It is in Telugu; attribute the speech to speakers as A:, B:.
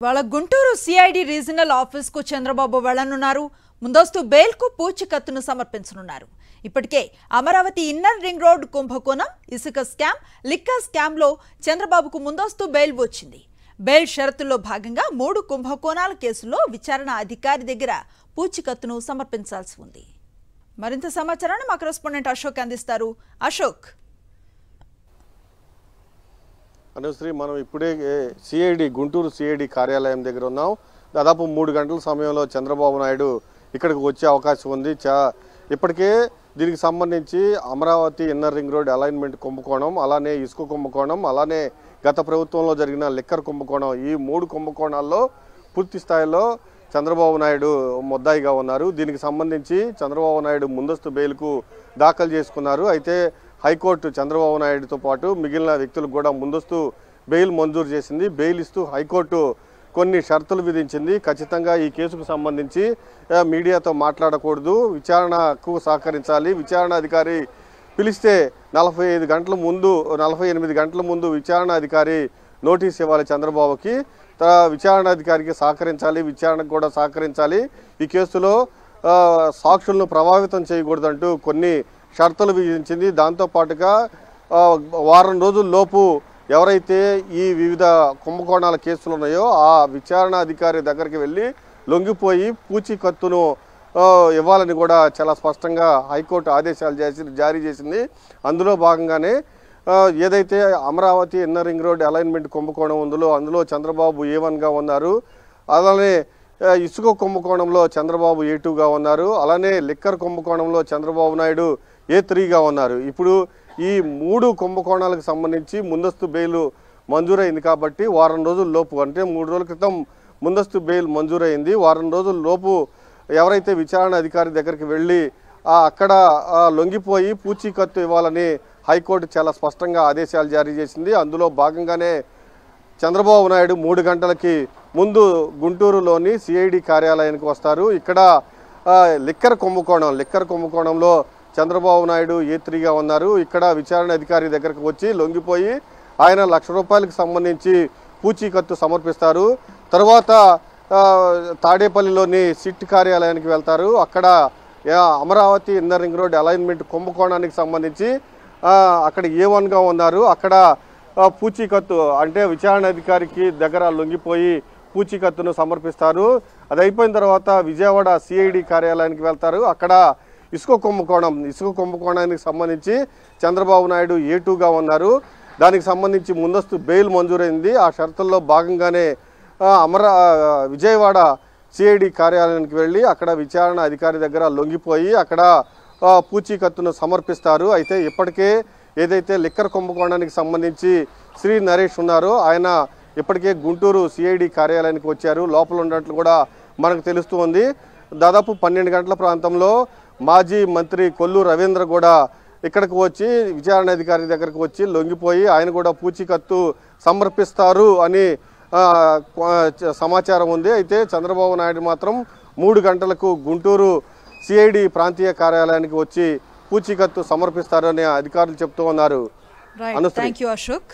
A: వాళ్ళ గుంటూరు సిఐడి రీజనల్ ఆఫీస్ కు చంద్రబాబు వెళ్లనున్నారు. ముందస్తు బెయిల్ కు పూచికత్తును సమర్పించనున్నారు. ఇప్పటికే అమరావతి ఇన్నర్ రింగ్ రోడ్ కుంభకోణం, ఇసుక స్కామ్, లిక్కర్ స్కామ్ లో చంద్రబాబుకు ముందస్తు బెయిల్ వచ్చింది. బెయిల్ షరతుల్లో భాగంగా 3 కుంభకోణాల కేసులో విచారణ అధికారి దగ్గర పూచికత్తును సమర్పించాల్సి ఉంది. మరింత సమాచారాన్ని మా కరెస్పాండెంట్ అశోక్ అందిస్తారు. అశోక్,
B: అనుశ్రీ, మనం ఇప్పుడే సిఐడి గుంటూరు సిఐడి కార్యాలయం దగ్గర ఉన్నాం. దాదాపు 3 గంటల సమయంలో చంద్రబాబు నాయుడు ఇక్కడికి వచ్చే అవకాశం ఉంది. ఇప్పటికే దీనికి సంబంధించి Amaravati inner ring road alignment కుంభకోణం, అలానే ఇసుక కుంభకోణం, అలానే గత ప్రభుత్వంలో జరిగిన లిక్కర్ కుంభకోణం, ఈ 3 కుంభకోణాల్లో పూర్తి స్థాయిలో చంద్రబాబు నాయుడు ముద్దాయిగా ఉన్నారు. దీనికి సంబంధించి చంద్రబాబు నాయుడు ముందస్తు బెయిల్కు దాఖలు చేసుకున్నారు. అయితే హైకోర్టు చంద్రబాబు నాయుడుతో పాటు మిగిలిన వ్యక్తులకు కూడా ముందస్తు బెయిల్ మంజూరు చేసింది. బెయిల్ ఇస్తూ హైకోర్టు కొన్ని షరతులు విధించింది. ఖచ్చితంగా ఈ కేసుకు సంబంధించి మీడియాతో మాట్లాడకూడదు, విచారణకు సహకరించాలి, విచారణ అధికారి పిలిస్తే 48 గంటల ముందు విచారణ అధికారి నోటీస్ ఇవ్వాలి చంద్రబాబుకి. విచారణ అధికారికి సహకరించాలి, విచారణకు కూడా సహకరించాలి. ఈ కేసులో సాక్షులను ప్రభావితం చేయకూడదంటూ కొన్ని షరతులు విధించింది. దాంతోపాటుగా వారం రోజుల లోపు ఎవరైతే ఈ వివిధ కుంభకోణాల కేసులు ఉన్నాయో ఆ విచారణ అధికారి దగ్గరికి వెళ్ళి లొంగిపోయి పూచీకత్తును ఇవ్వాలని కూడా చాలా స్పష్టంగా హైకోర్టు ఆదేశాలు జారీ చేసింది. అందులో భాగంగానే ఏదైతే Amaravati inner ring road alignment కుంభకోణం ఉందో అందులో చంద్రబాబు A1గా ఉన్నారు. అలానే ఇసుక కుంభకోణంలో చంద్రబాబు A2గా ఉన్నారు. అలానే లిక్కర్ కుంభకోణంలో చంద్రబాబు నాయుడు A3గా ఉన్నారు. ఇప్పుడు ఈ 3 కుంభకోణాలకు సంబంధించి ముందస్తు బెయిల్ మంజూరైంది కాబట్టి వారం రోజుల లోపు, అంటే 3 రోజుల క్రితం ముందస్తు బెయిల్ మంజూరైంది. వారం రోజుల లోపు ఎవరైతే విచారణ అధికారి దగ్గరికి వెళ్ళి అక్కడ లొంగిపోయి పూచీకత్తు ఇవ్వాలని హైకోర్టు చాలా స్పష్టంగా ఆదేశాలు జారీ చేసింది. అందులో భాగంగానే చంద్రబాబు నాయుడు 3 గంటలకి ముందు గుంటూరులోని సిఐడి కార్యాలయానికి వస్తారు. ఇక్కడ లిక్కర్ కుంభకోణంలో చంద్రబాబు నాయుడు A3గా ఉన్నారు. ఇక్కడ విచారణ అధికారి దగ్గరకు వచ్చి లొంగిపోయి ఆయన ₹1,00,000 సంబంధించి పూచీకత్తు సమర్పిస్తారు. తర్వాత తాడేపల్లిలోని సిట్ కార్యాలయానికి వెళ్తారు. అక్కడ Amaravati inner ring road alignment కుంభకోణానికి సంబంధించి అక్కడ A1గా ఉన్నారు. అక్కడ పూచీకత్తు, అంటే విచారణ అధికారికి దగ్గర లొంగిపోయి పూచీకత్తును సమర్పిస్తారు. అది అయిపోయిన తర్వాత విజయవాడ సిఐడి కార్యాలయానికి వెళ్తారు. అక్కడ ఇసుక కుంభకోణానికి సంబంధించి చంద్రబాబు నాయుడు A2గా ఉన్నారు. దానికి సంబంధించి ముందస్తు బెయిల్ మంజూరైంది. ఆ షరతుల్లో భాగంగానే విజయవాడ సిఐడి కార్యాలయానికి వెళ్ళి అక్కడ విచారణ అధికారి దగ్గర లొంగిపోయి అక్కడ పూచీకత్తును సమర్పిస్తారు. అయితే ఇప్పటికే ఏదైతే లిక్కర్ కుంభకోణానికి సంబంధించి శ్రీ నరేష్ ఉన్నారో ఆయన ఇప్పటికే గుంటూరు సిఐడి కార్యాలయానికి వచ్చారు. లోపల ఉన్నట్లు కూడా మనకు తెలుస్తూ ఉంది. దాదాపు 12 గంటల ప్రాంతంలో మాజీ మంత్రి కొల్లు రవీంద్ర కూడా ఇక్కడికి వచ్చి విచారణ అధికారి దగ్గరకు వచ్చి లొంగిపోయి ఆయన కూడా పూచీకత్తు సమర్పిస్తారు అని సమాచారం ఉంది. అయితే చంద్రబాబు నాయుడు మాత్రం 3 గంటలకు గుంటూరు సిఐడి ప్రాంతీయ కార్యాలయానికి వచ్చి పూచీకత్తు సమర్పిస్తారని అధికారులు చెప్తూ ఉన్నారు.
A: థాంక్యూ అశోక్.